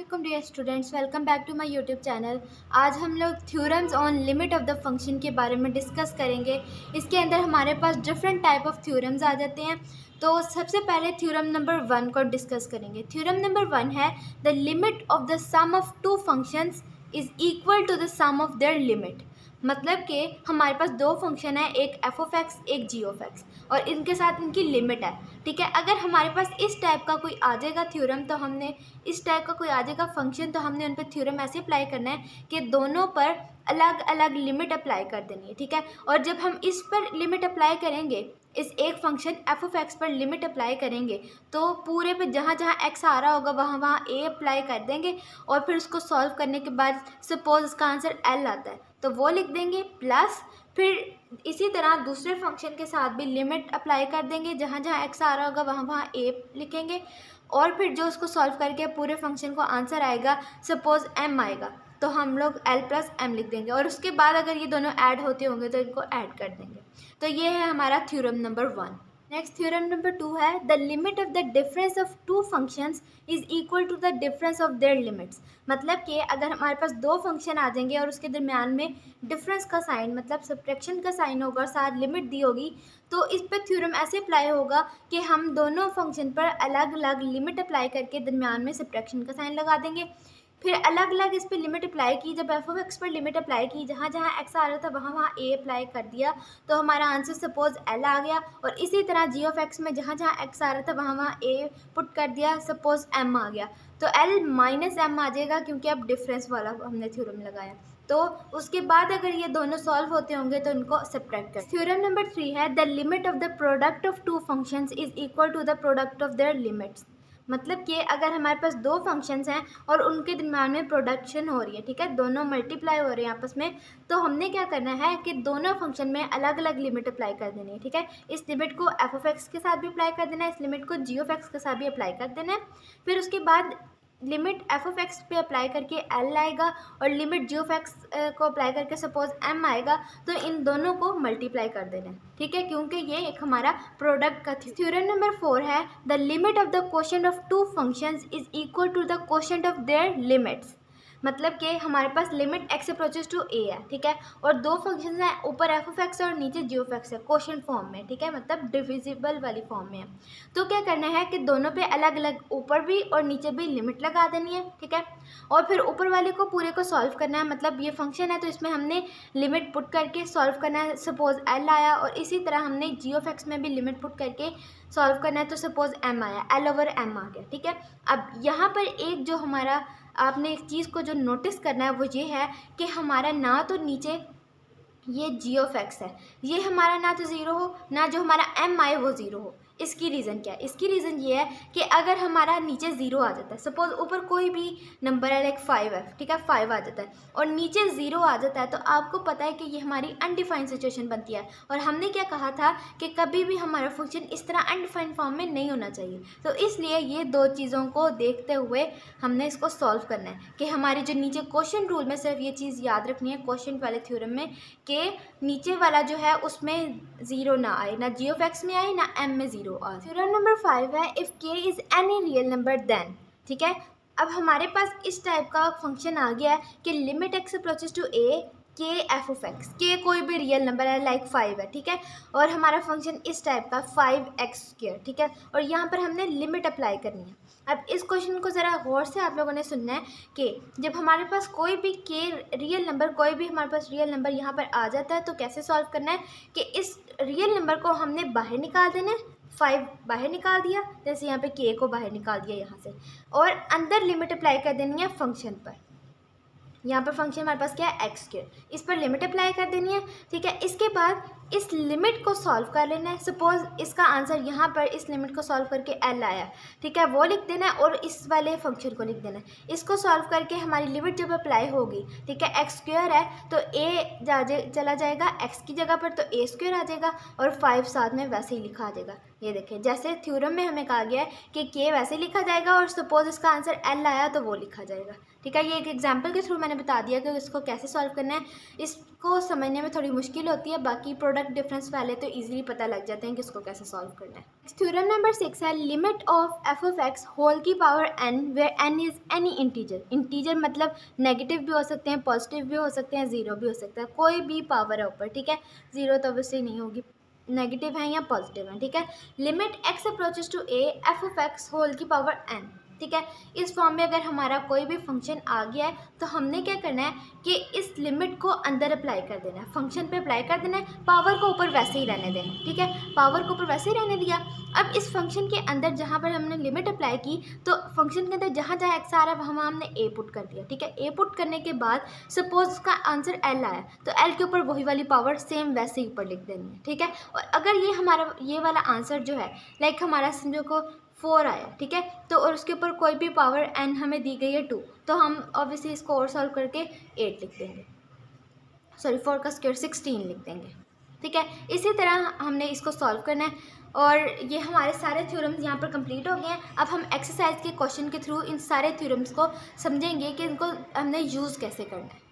अस्सलाम dear students, welcome back to my YouTube channel. आज हम लोग theorems on limit of the function के बारे में डिस्कस करेंगे। इसके अंदर हमारे पास डिफरेंट टाइप ऑफ थ्योरम्स आ जाते हैं। तो सबसे पहले थ्योरम नंबर 1 को डिस्कस करेंगे। थ्योरम नंबर 1 है the limit of the sum of two functions is equal to the sum of their limit. मतलब कि हमारे पास दो फंक्शन है, एक एफ ऑफ एक्स एक जी ऑफ एक्स, और इनके साथ इनकी लिमिट है। ठीक है, अगर हमारे पास इस टाइप का कोई आ जाएगा थ्योरम, तो हमने इस टाइप का कोई आ जाएगा फंक्शन, तो हमने उन पर थ्योरम ऐसे अप्लाई करना है कि दोनों पर अलग अलग लिमिट अप्लाई कर देनी है। ठीक है, और जब हम इस पर लिमिट अप्लाई करेंगे, इस एक फंक्शन एफ ऑफ एक्स पर लिमिट अप्लाई करेंगे, तो पूरे पे जहाँ जहाँ एक्स आ रहा होगा वहाँ वहाँ ए अप्लाई कर देंगे, और फिर उसको सॉल्व करने के बाद सपोज इसका आंसर एल आता है तो वो लिख देंगे, प्लस फिर इसी तरह दूसरे फंक्शन के साथ भी लिमिट अप्लाई कर देंगे, जहाँ जहाँ एक्स आ रहा होगा वहाँ वहाँ ए लिखेंगे, और फिर जो उसको सॉल्व करके पूरे फंक्शन को आंसर आएगा, सपोज एम आएगा, तो हम लोग एल प्लस एम लिख देंगे, और उसके बाद अगर ये दोनों ऐड होते होंगे तो इनको ऐड कर देंगे। तो ये है हमारा theorem number 1। Next theorem number 2 है the limit of the difference of two functions is equal to the difference of their limits. मतलब कि अगर हमारे पास दो फंक्शन आ जाएंगे और उसके दरमियान में डिफरेंस का साइन मतलब सब्ट्रैक्शन का साइन होगा और साथ लिमिट दी होगी, तो इस पर थ्योरम ऐसे अप्लाई होगा कि हम दोनों फंक्शन पर अलग अलग लिमिट अप्लाई करके दरमियान में सब्ट्रैक्शन का साइन लगा देंगे। फिर अलग अलग इस पर लिमिट अप्लाई की, जब एफ ऑफ एक्स पर लिमिट अप्लाई की, जहाँ जहाँ एक्स आ रहा था वहाँ वहाँ ए अप्लाई कर दिया, तो हमारा आंसर सपोज एल आ गया। और इसी तरह जी ऑफ एक्स में जहाँ जहाँ एक्स आ रहा था वहाँ वहाँ ए पुट कर दिया, सपोज एम आ गया, तो एल माइनस एम आ जाएगा, क्योंकि अब डिफरेंस वाला हमने थ्योरम लगाया। तो उसके बाद अगर ये दोनों सॉल्व होते होंगे तो इनको सब्ट्रैक्ट कर। थ्योरम नंबर 3 है the limit of the product of two functions is equal to the product of their limits. मतलब कि अगर हमारे पास दो फंक्शंस हैं और उनके दरम्यान में प्रोडक्शन हो रही है, ठीक है, दोनों मल्टीप्लाई हो रहे हैं आपस में, तो हमने क्या करना है कि दोनों फंक्शन में अलग अलग लिमिट अप्लाई कर देनी है। ठीक है, इस लिमिट को एफ ऑफ एक्स के साथ भी अप्लाई कर देना है, इस लिमिट को जी ऑफ एक्स के साथ भी अप्लाई कर देना है। फिर उसके बाद लिमिट एफ ऑफ एक्स पे अप्लाई करके एल आएगा, और लिमिट जी ऑफ एक्स को अप्लाई करके सपोज एम आएगा, तो इन दोनों को मल्टीप्लाई कर देना है। ठीक है, क्योंकि ये एक हमारा प्रोडक्ट का थ्योरम नंबर 4 है the limit of the quotient of two functions is equal to the quotient of their limits. मतलब कि हमारे पास limit x approaches to a है, ठीक है, और दो फंक्शंस हैं, ऊपर एफ ऑफ एक्स और नीचे जी ऑफ एक्स है, क्वोशंट फॉर्म में, ठीक है, मतलब डिविजिबल वाली फॉर्म में है। तो क्या करना है कि दोनों पे अलग अलग ऊपर भी और नीचे भी लिमिट लगा देनी है। ठीक है, और फिर ऊपर वाले को पूरे को सॉल्व करना है, मतलब ये फंक्शन है तो इसमें हमने लिमिट पुट करके सॉल्व करना है, सपोज एल आया, और इसी तरह हमने जी ऑफ एक्स में भी लिमिट पुट करके सॉल्व करना है, तो सपोज एम आया, एल ओवर एम आ गया। ठीक है, अब यहाँ पर एक जो हमारा आपने एक चीज़ को जो नोटिस करना है वो ये है कि हमारा ना तो नीचे ये जी ऑफ एक्स है, ये हमारा ना तो ज़ीरो हो, ना जो हमारा एम आए वो ज़ीरो हो। इसकी रीज़न क्या है? इसकी रीज़न ये है कि अगर हमारा नीचे ज़ीरो आ जाता है, सपोज़ ऊपर कोई भी नंबर है लाइक 5 है, ठीक है, 5 आ जाता है और नीचे ज़ीरो आ जाता है, तो आपको पता है कि ये हमारी अनडिफाइंड सिचुएशन बनती है। और हमने क्या कहा था कि कभी भी हमारा फंक्शन इस तरह अनडिफाइंड फॉर्म में नहीं होना चाहिए। तो इसलिए ये दो चीज़ों को देखते हुए हमने इसको सॉल्व करना है कि हमारी जो नीचे क्वोशंट रूल में सिर्फ ये चीज़ याद रखनी है क्वोशंट वाले थ्योरम में, कि नीचे वाला जो है उसमें ज़ीरो ना आए, ना जी ऑफ एक्स में आए ना एम में ज़ीरो आए। थ्योरम नंबर 5 है if k is any real number then. ठीक है, अब हमारे पास इस टाइप का फंक्शन आ गया है कि लिमिट एक्स अप्रोचेस टू ए के एफ ऑफ एक्स, के कोई भी रियल नंबर है लाइक 5 है, ठीक है, और हमारा फंक्शन इस टाइप का 5x², ठीक है, और यहाँ पर हमने लिमिट अप्लाई करनी है। अब इस क्वेश्चन को ज़रा गौर से आप लोगों ने सुनना है कि जब हमारे पास कोई भी के रियल नंबर, कोई भी हमारे पास रियल नंबर यहाँ पर आ जाता है, तो कैसे सॉल्व करना है कि इस रियल नंबर को हमने बाहर निकाल देना है, 5 बाहर निकाल दिया, जैसे यहाँ पे के को बाहर निकाल दिया यहाँ से, और अंदर लिमिट अप्लाई कर देनी है फंक्शन पर। यहाँ पर फंक्शन हमारे पास क्या है x², इस पर लिमिट अप्लाई कर देनी है। ठीक है, इसके बाद इस लिमिट को सॉल्व कर लेना है, सपोज इसका आंसर यहाँ पर इस लिमिट को सॉल्व करके l आया, ठीक है, वो लिख देना है, और इस वाले फंक्शन को लिख देना है। इसको सॉल्व करके हमारी लिमिट जब अप्लाई होगी, ठीक है, x² है तो a चला जाएगा x की जगह पर, तो a² आ जाएगा, और 5 साथ में वैसे ही लिखा आ जाएगा। ये देखें, जैसे थ्योरम में हमें कहा गया है कि के वैसे लिखा जाएगा और सपोज इसका आंसर एल आया तो वो लिखा जाएगा। ठीक है, ये एक एग्जांपल के थ्रू मैंने बता दिया कि इसको कैसे सॉल्व करना है। इसको समझने में थोड़ी मुश्किल होती है, बाकी प्रोडक्ट डिफरेंस वाले तो इजीली पता लग जाते हैं कि इसको कैसे सॉल्व करना है। थ्योरम नंबर 6 है limit of f of x whole की power n where n is any integer. Integer मतलब नेगेटिव भी हो सकते हैं, पॉजिटिव भी हो सकते हैं, ज़ीरो भी हो सकता है, कोई भी पावर है ऊपर। ठीक है, ज़ीरो तो ऑब्वियसली नहीं होगी, नेगेटिव है या पॉजिटिव है। ठीक है, limit x approaches to a f of x whole की पावर एन। ठीक है, इस फॉर्म में अगर हमारा कोई भी फंक्शन आ गया है तो हमने क्या करना है कि इस लिमिट को अंदर अप्लाई कर देना है, फंक्शन पे अप्लाई कर देना है, पावर को ऊपर वैसे ही रहने देना। ठीक है, पावर को ऊपर वैसे ही रहने दिया। अब इस फंक्शन के अंदर जहाँ पर हमने लिमिट अप्लाई की तो फंक्शन के अंदर जहाँ जहाँ एक्स आ रहा है वहाँ हमने ए पुट कर दिया। ठीक है, ए पुट करने के बाद सपोज उसका आंसर एल आया तो एल के ऊपर वही वाली पावर सेम वैसे ही ऊपर लिख देनी है। ठीक है, और अगर ये हमारा ये वाला आंसर जो है लाइक हमारा समझो को 4 आया, ठीक है, तो और उसके ऊपर कोई भी पावर एन हमें दी गई है 2, तो हम ऑब्वियसली इसको और सॉल्व करके 8 लिख देंगे, सॉरी 4 का स्क्वायर 16 लिख देंगे। ठीक है, इसी तरह हमने इसको सॉल्व करना है और ये हमारे सारे थ्योरम्स यहाँ पर कंप्लीट हो गए हैं। अब हम एक्सरसाइज के क्वेश्चन के थ्रू इन सारे थ्योरम्स को समझेंगे कि इनको हमने यूज़ कैसे करना है।